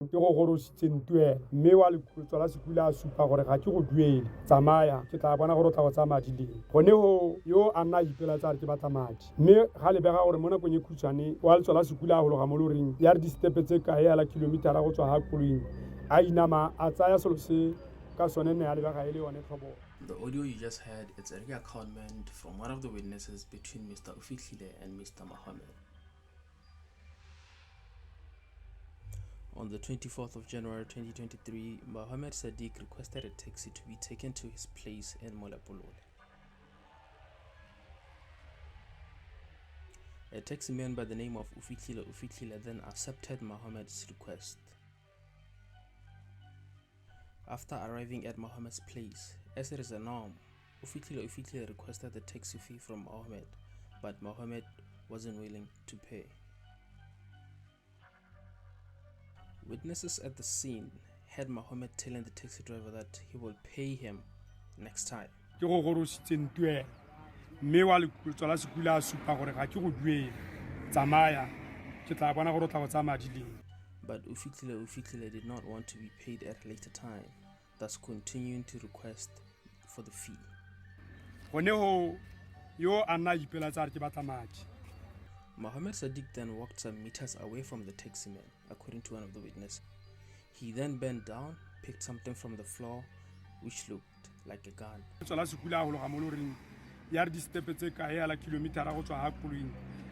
ke go gorositseng tuela mme wa tswala sekula a supa gore ga ke go duele tsamaya ke tla bona gore o tla go tsa madi leng gone ho yo a nna ipela tsa re ke batla madi mme ga le bega gore mo nakong e khutshwane wa le tswala sekula a hologa mo loreng ya re di-stepe tse kae ya la kilometera go tswa ga kgolweng a inama a tsaya selo se ka sone ne a le bega e le yone tlhobo. The audio you just heard is a recountment from one of the witnesses between Mr. Ofithile and Mr. Mohammed. On the 24th of January 2023, Mohammed Sadiq requested a taxi to be taken to his place in Molepolole. A taxi man by the name of Ofithile then accepted Mohammed's request. After arriving at Mohammed's place, as it is a norm, Ofithile requested the taxi fee from Mohammed, but Mohammed wasn't willing to pay. Witnesses at the scene heard Mohammed telling the taxi driver that he will pay him next time. mme wa le tswala sekula a supa gore ga ke go duele tsamaya ke tla bona gore o tla go tsa madi leng. But Ofithile did not want to be paid at a later time, thus continuing to request for the fee. Gone ho yo a nna ipela tsa re ke batla madi. Mohammed Sadiq then walked some meters away from the taxi man, according to one of the witnesses. He then bent down, picked something from the floor, which looked like a gun. Tswala sekula a hologa mo loreng ya re di-stepe tse kae ya la kilometera go tswa ga kgolweng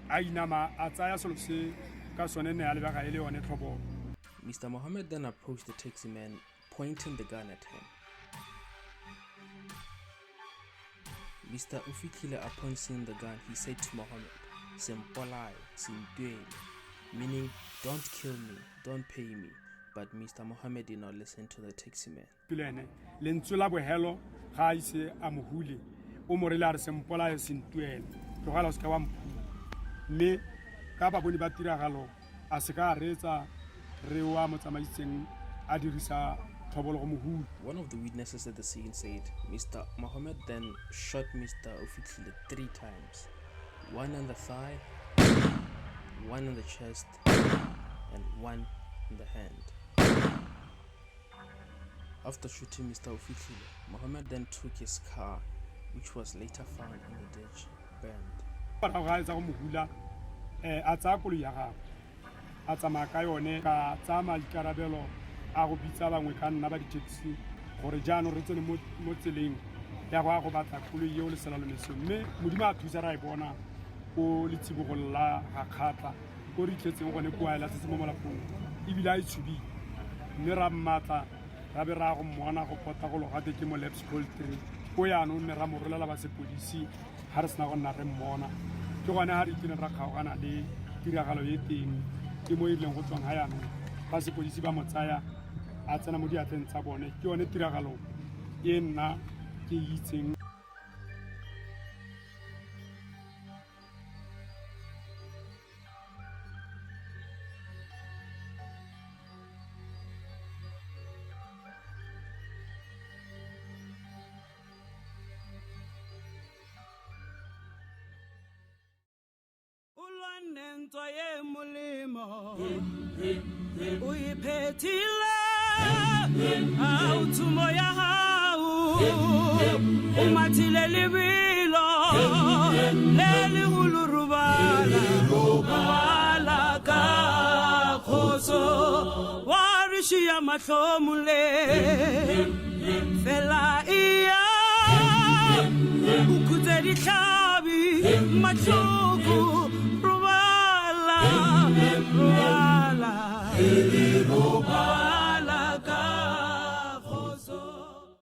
a inama a tsaya selo se ka sone ne a le bega e le yone tlhobo. Mr. Mohammed then approached the taxi man, pointing the gun at him. Mr. Ofithile, upon seeing the gun, he said to Mohammed, "Sempolai, simptuele," meaning don't kill me, don't pay me. But Mr. Mohammed did not listen to the taxi man. Lentswe la bohelo ga ise a mohule o morele a re sempolai simptuele tlogala o se ka wa mphula mme ka ba bone ba tiragalo a se ka retsa re wa motsamaiseng a dirisa tlhobolo go mohula. One of the witnesses at the scene said Mr. Mohammed then shot Mr. Ofithile 3 times, one on the thigh, one on the chest, and one in the hand. After shooting Mr. Ofithile, Mohammed then took his car, which was later found in the ditch, burned. Ga etsa go mohula a tsa koloi ya gagwe a tsamaya ka yone ka tsama dikarabelo a go bitsa bangwe ka nna ba di-taxi gore jaanong re tsene mo tseleng ya go batla koloi eo le sela le meso mme modimo a thusa ra e bona ko letsibogolo la ga kgatla ko re itlhetseng gone ko a ela setse mo molapong ebile a itshubile mme ra mmatla ra be ra go mmona go pota go logate ke mo Lepschool 3 ko yaanong ne ra mo rolela ba sepodisi ga re sena go nna re mmona ke gone ga re ikene ra kgaogana le tiragalo e teng ke mo e leng go tswang ga yaanong ba sepodisi ba mo tsaya a tsena mo diatleng tsa bone ke yone tiragalo e nna ke itseng. Nento ye molemo o iphethile autumo ya hao o mathile lebelo le le hulurubala wala ka khoso wa rishi ya mahlomule fela iya ukutse dihlabi mahloko Rwala,